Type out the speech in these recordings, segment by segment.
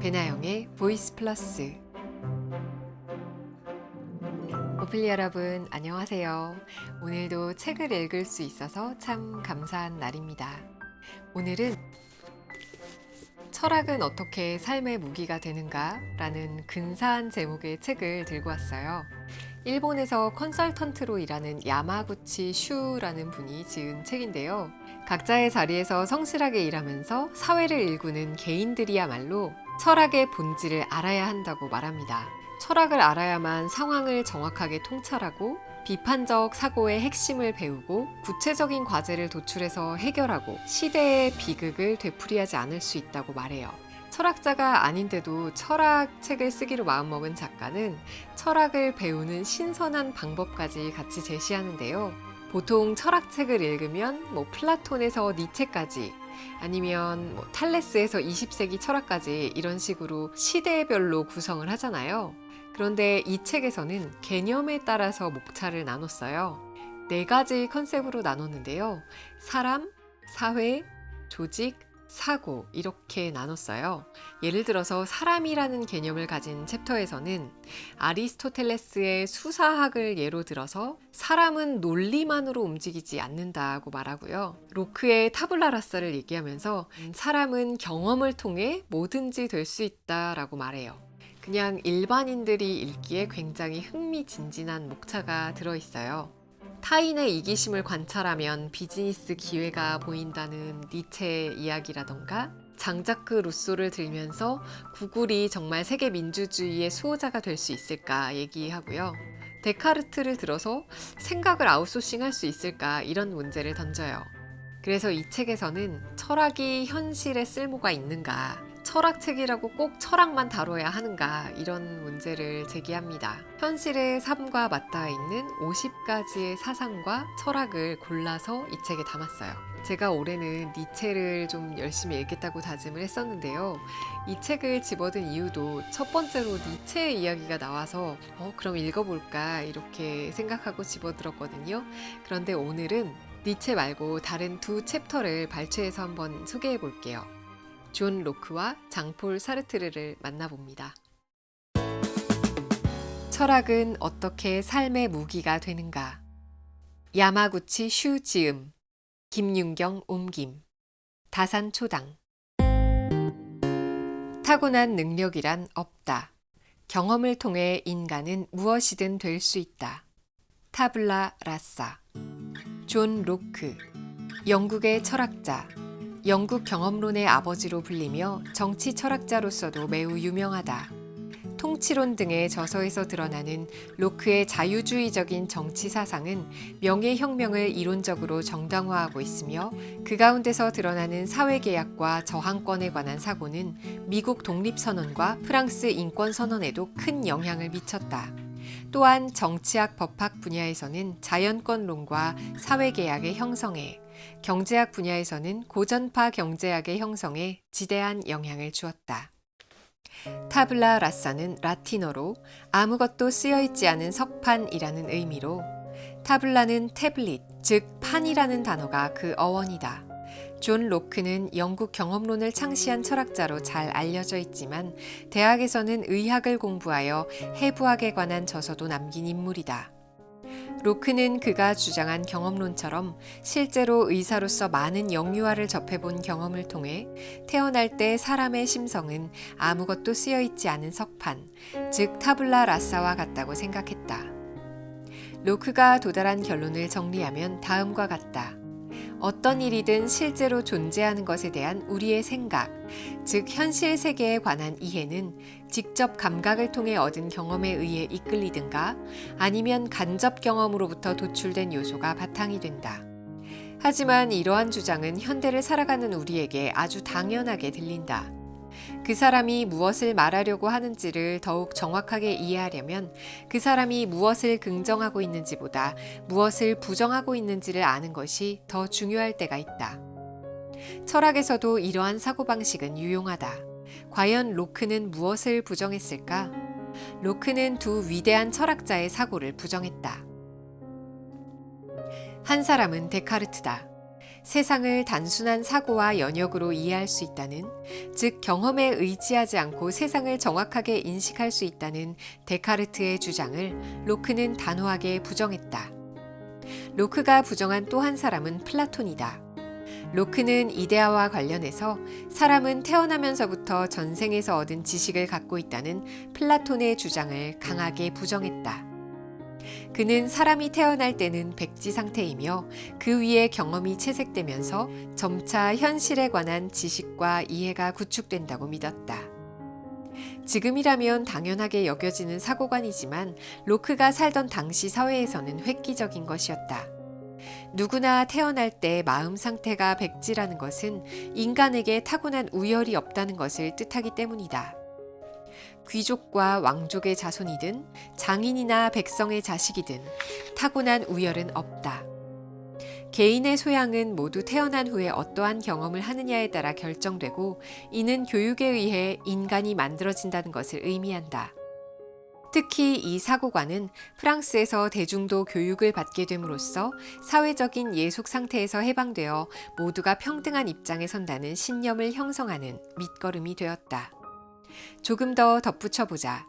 배나영의 보이스 플러스. 오필리 여러분, 안녕하세요. 오늘도 책을 읽을 수 있어서 참 감사한 날입니다. 오늘은 철학은 어떻게 삶의 무기가 되는가? 라는 근사한 제목의 책을 들고 왔어요. 일본에서 컨설턴트로 일하는 야마구치 슈라는 분이 지은 책인데요. 각자의 자리에서 성실하게 일하면서 사회를 일구는 개인들이야말로 철학의 본질을 알아야 한다고 말합니다. 철학을 알아야만 상황을 정확하게 통찰하고 비판적 사고의 핵심을 배우고 구체적인 과제를 도출해서 해결하고 시대의 비극을 되풀이하지 않을 수 있다고 말해요. 철학자가 아닌데도 철학책을 쓰기로 마음먹은 작가는 철학을 배우는 신선한 방법까지 같이 제시하는데요. 보통 철학책을 읽으면 플라톤에서 니체까지 아니면 탈레스에서 20세기 철학까지 이런 식으로 시대별로 구성을 하잖아요. 그런데 이 책에서는 개념에 따라서 목차를 나눴어요. 4가지 컨셉으로 나눴는데요. 사람, 사회, 조직, 사고 이렇게 나눴어요. 예를 들어서 사람이라는 개념을 가진 챕터에서는 아리스토텔레스의 수사학을 예로 들어서 사람은 논리만으로 움직이지 않는다고 말하고요. 로크의 타블라 라사를 얘기하면서 사람은 경험을 통해 뭐든지 될 수 있다라고 말해요. 그냥 일반인들이 읽기에 굉장히 흥미진진한 목차가 들어있어요. 타인의 이기심을 관찰하면 비즈니스 기회가 보인다는 니체 이야기라던가 장자크 루소를 들면서 구글이 정말 세계 민주주의의 수호자가 될 수 있을까 얘기하고요. 데카르트를 들어서 생각을 아웃소싱할 수 있을까 이런 문제를 던져요. 그래서 이 책에서는 철학이 현실에 쓸모가 있는가, 철학책이라고 꼭 철학만 다뤄야 하는가 이런 문제를 제기합니다. 현실의 삶과 맞닿아 있는 50가지의 사상과 철학을 골라서 이 책에 담았어요. 제가 올해는 니체를 좀 열심히 읽겠다고 다짐을 했었는데요. 이 책을 집어든 이유도 첫 번째로 니체의 이야기가 나와서 그럼 읽어볼까 이렇게 생각하고 집어들었거든요. 그런데 오늘은 니체 말고 다른 2 챕터를 발췌해서 한번 소개해 볼게요. 존 로크와 장폴 사르트르를 만나봅니다. 철학은 어떻게 삶의 무기가 되는가? 야마구치 슈 지음, 김윤경 옮김, 다산 초당. 타고난 능력이란 없다. 경험을 통해 인간은 무엇이든 될 수 있다. 타블라 라사. 존 로크, 영국의 철학자, 영국 경험론의 아버지로 불리며 정치 철학자로서도 매우 유명하다. 통치론 등의 저서에서 드러나는 로크의 자유주의적인 정치 사상은 명예혁명을 이론적으로 정당화하고 있으며 그 가운데서 드러나는 사회계약과 저항권에 관한 사고는 미국 독립선언과 프랑스 인권선언에도 큰 영향을 미쳤다. 또한 정치학 법학 분야에서는 자연권론과 사회계약의 형성에, 경제학 분야에서는 고전파 경제학의 형성에 지대한 영향을 주었다. 타블라 라사는 라틴어로 아무것도 쓰여있지 않은 석판이라는 의미로 타블라는 태블릿, 즉 판이라는 단어가 그 어원이다. 존 로크는 영국 경험론을 창시한 철학자로 잘 알려져 있지만 대학에서는 의학을 공부하여 해부학에 관한 저서도 남긴 인물이다. 로크는 그가 주장한 경험론처럼 실제로 의사로서 많은 영유아를 접해본 경험을 통해 태어날 때 사람의 심성은 아무것도 쓰여있지 않은 석판, 즉 타블라 라사와 같다고 생각했다. 로크가 도달한 결론을 정리하면 다음과 같다. 어떤 일이든 실제로 존재하는 것에 대한 우리의 생각, 즉 현실 세계에 관한 이해는 직접 감각을 통해 얻은 경험에 의해 이끌리든가 아니면 간접 경험으로부터 도출된 요소가 바탕이 된다. 하지만 이러한 주장은 현대를 살아가는 우리에게 아주 당연하게 들린다. 그 사람이 무엇을 말하려고 하는지를 더욱 정확하게 이해하려면 그 사람이 무엇을 긍정하고 있는지보다 무엇을 부정하고 있는지를 아는 것이 더 중요할 때가 있다. 철학에서도 이러한 사고방식은 유용하다. 과연 로크는 무엇을 부정했을까? 로크는 2 위대한 철학자의 사고를 부정했다. 한 사람은 데카르트다. 세상을 단순한 사고와 연역으로 이해할 수 있다는, 즉 경험에 의지하지 않고 세상을 정확하게 인식할 수 있다는 데카르트의 주장을 로크는 단호하게 부정했다. 로크가 부정한 또 한 사람은 플라톤이다. 로크는 이데아와 관련해서 사람은 태어나면서부터 전생에서 얻은 지식을 갖고 있다는 플라톤의 주장을 강하게 부정했다. 그는 사람이 태어날 때는 백지 상태이며 그 위에 경험이 채색되면서 점차 현실에 관한 지식과 이해가 구축된다고 믿었다. 지금이라면 당연하게 여겨지는 사고관이지만 로크가 살던 당시 사회에서는 획기적인 것이었다. 누구나 태어날 때 마음 상태가 백지라는 것은 인간에게 타고난 우열이 없다는 것을 뜻하기 때문이다. 귀족과 왕족의 자손이든 장인이나 백성의 자식이든 타고난 우열은 없다. 개인의 소양은 모두 태어난 후에 어떠한 경험을 하느냐에 따라 결정되고 이는 교육에 의해 인간이 만들어진다는 것을 의미한다. 특히 이 사고관은 프랑스에서 대중도 교육을 받게 됨으로써 사회적인 예속 상태에서 해방되어 모두가 평등한 입장에 선다는 신념을 형성하는 밑거름이 되었다. 조금 더 덧붙여보자.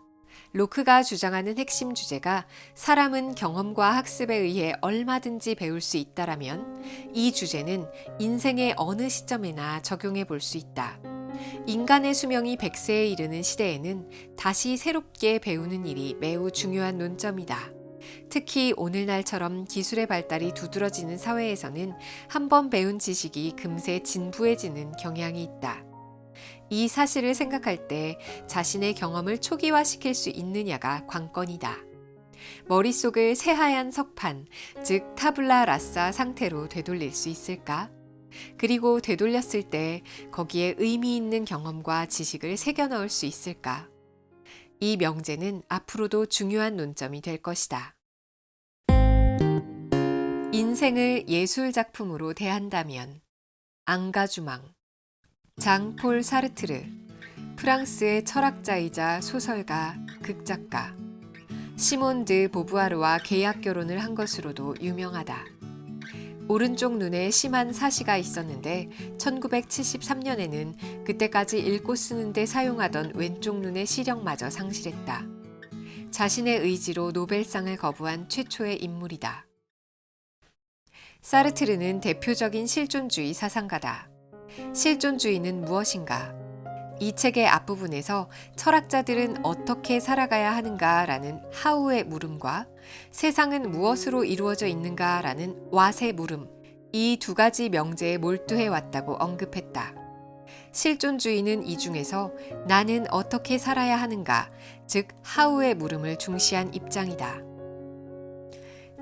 로크가 주장하는 핵심 주제가 사람은 경험과 학습에 의해 얼마든지 배울 수 있다라면 이 주제는 인생의 어느 시점에나 적용해 볼 수 있다. 인간의 수명이 100세에 이르는 시대에는 다시 새롭게 배우는 일이 매우 중요한 논점이다. 특히 오늘날처럼 기술의 발달이 두드러지는 사회에서는 한 번 배운 지식이 금세 진부해지는 경향이 있다. 이 사실을 생각할 때 자신의 경험을 초기화시킬 수 있느냐가 관건이다. 머릿속을 새하얀 석판, 즉 타블라 라사 상태로 되돌릴 수 있을까? 그리고 되돌렸을 때 거기에 의미 있는 경험과 지식을 새겨 넣을 수 있을까? 이 명제는 앞으로도 중요한 논점이 될 것이다. 인생을 예술 작품으로 대한다면 앙가주망. 장폴 사르트르, 프랑스의 철학자이자 소설가, 극작가. 시몬 드 보부아르와 계약 결혼을 한 것으로도 유명하다. 오른쪽 눈에 심한 사시가 있었는데 1973년에는 그때까지 읽고 쓰는데 사용하던 왼쪽 눈의 시력마저 상실했다. 자신의 의지로 노벨상을 거부한 최초의 인물이다. 사르트르는 대표적인 실존주의 사상가다. 실존주의는 무엇인가? 이 책의 앞부분에서 철학자들은 어떻게 살아가야 하는가라는 하우의 물음과 세상은 무엇으로 이루어져 있는가라는 왓의 물음, 이 두 가지 명제에 몰두해 왔다고 언급했다. 실존주의는 이 중에서 나는 어떻게 살아야 하는가, 즉 하우의 물음을 중시한 입장이다.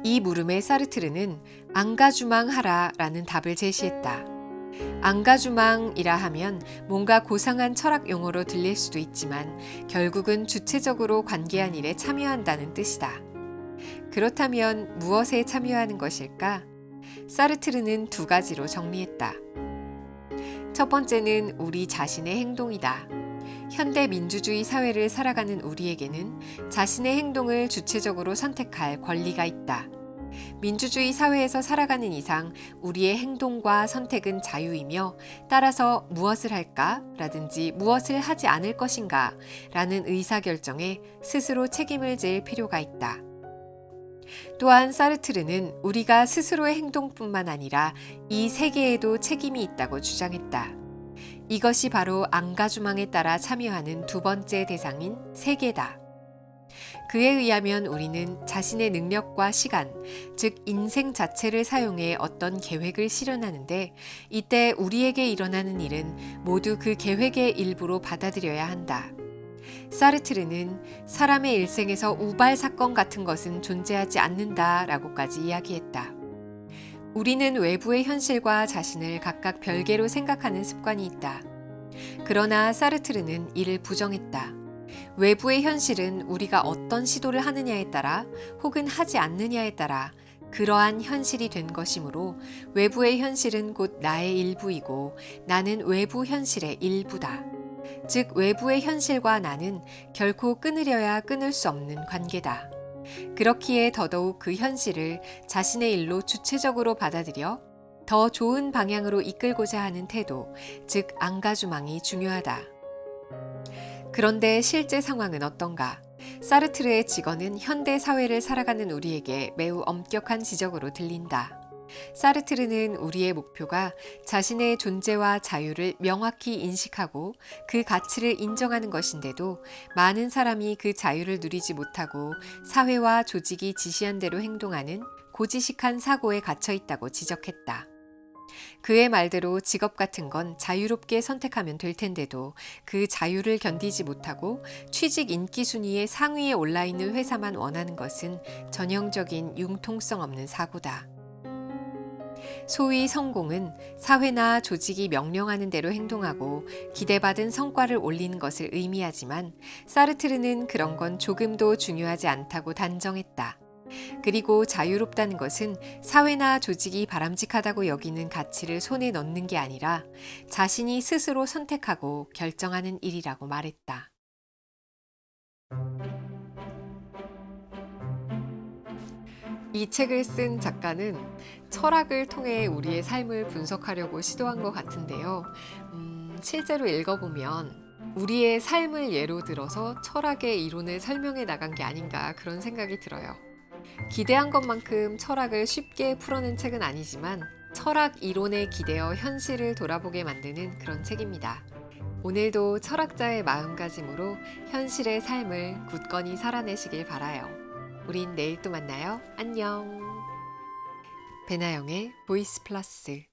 이 물음에 사르트르는 앙가주망하라라는 답을 제시했다. 앙가주망이라 하면 뭔가 고상한 철학 용어로 들릴 수도 있지만 결국은 주체적으로 관계한 일에 참여한다는 뜻이다. 그렇다면 무엇에 참여하는 것일까? 사르트르는 두 가지로 정리했다. 첫 번째는 우리 자신의 행동이다. 현대 민주주의 사회를 살아가는 우리에게는 자신의 행동을 주체적으로 선택할 권리가 있다. 민주주의 사회에서 살아가는 이상 우리의 행동과 선택은 자유이며 따라서 무엇을 할까? 라든지 무엇을 하지 않을 것인가? 라는 의사결정에 스스로 책임을 질 필요가 있다. 또한 사르트르는 우리가 스스로의 행동뿐만 아니라 이 세계에도 책임이 있다고 주장했다. 이것이 바로 앙가주망에 따라 참여하는 두 번째 대상인 세계다. 그에 의하면 우리는 자신의 능력과 시간, 즉 인생 자체를 사용해 어떤 계획을 실현하는데 이때 우리에게 일어나는 일은 모두 그 계획의 일부로 받아들여야 한다. 사르트르는 사람의 일생에서 우발 사건 같은 것은 존재하지 않는다라고까지 이야기했다. 우리는 외부의 현실과 자신을 각각 별개로 생각하는 습관이 있다. 그러나 사르트르는 이를 부정했다. 외부의 현실은 우리가 어떤 시도를 하느냐에 따라 혹은 하지 않느냐에 따라 그러한 현실이 된 것이므로 외부의 현실은 곧 나의 일부이고 나는 외부 현실의 일부다. 즉 외부의 현실과 나는 결코 끊으려야 끊을 수 없는 관계다. 그렇기에 더더욱 그 현실을 자신의 일로 주체적으로 받아들여 더 좋은 방향으로 이끌고자 하는 태도, 즉 앙가주망이 중요하다. 그런데 실제 상황은 어떤가? 사르트르의 직언은 현대 사회를 살아가는 우리에게 매우 엄격한 지적으로 들린다. 사르트르는 우리의 목표가 자신의 존재와 자유를 명확히 인식하고 그 가치를 인정하는 것인데도 많은 사람이 그 자유를 누리지 못하고 사회와 조직이 지시한 대로 행동하는 고지식한 사고에 갇혀 있다고 지적했다. 그의 말대로 직업 같은 건 자유롭게 선택하면 될 텐데도 그 자유를 견디지 못하고 취직 인기 순위의 상위에 올라 있는 회사만 원하는 것은 전형적인 융통성 없는 사고다. 소위 성공은 사회나 조직이 명령하는 대로 행동하고 기대받은 성과를 올리는 것을 의미하지만 사르트르는 그런 건 조금도 중요하지 않다고 단정했다. 그리고 자유롭다는 것은 사회나 조직이 바람직하다고 여기는 가치를 손에 넣는 게 아니라 자신이 스스로 선택하고 결정하는 일이라고 말했다. 이 책을 쓴 작가는 철학을 통해 우리의 삶을 분석하려고 시도한 것 같은데요. 실제로 읽어보면 우리의 삶을 예로 들어서 철학의 이론을 설명해 나간 게 아닌가 그런 생각이 들어요. 기대한 것만큼 철학을 쉽게 풀어낸 책은 아니지만 철학 이론에 기대어 현실을 돌아보게 만드는 그런 책입니다. 오늘도 철학자의 마음가짐으로 현실의 삶을 굳건히 살아내시길 바라요. 우린 내일 또 만나요. 안녕. 배나영의 보이스 플러스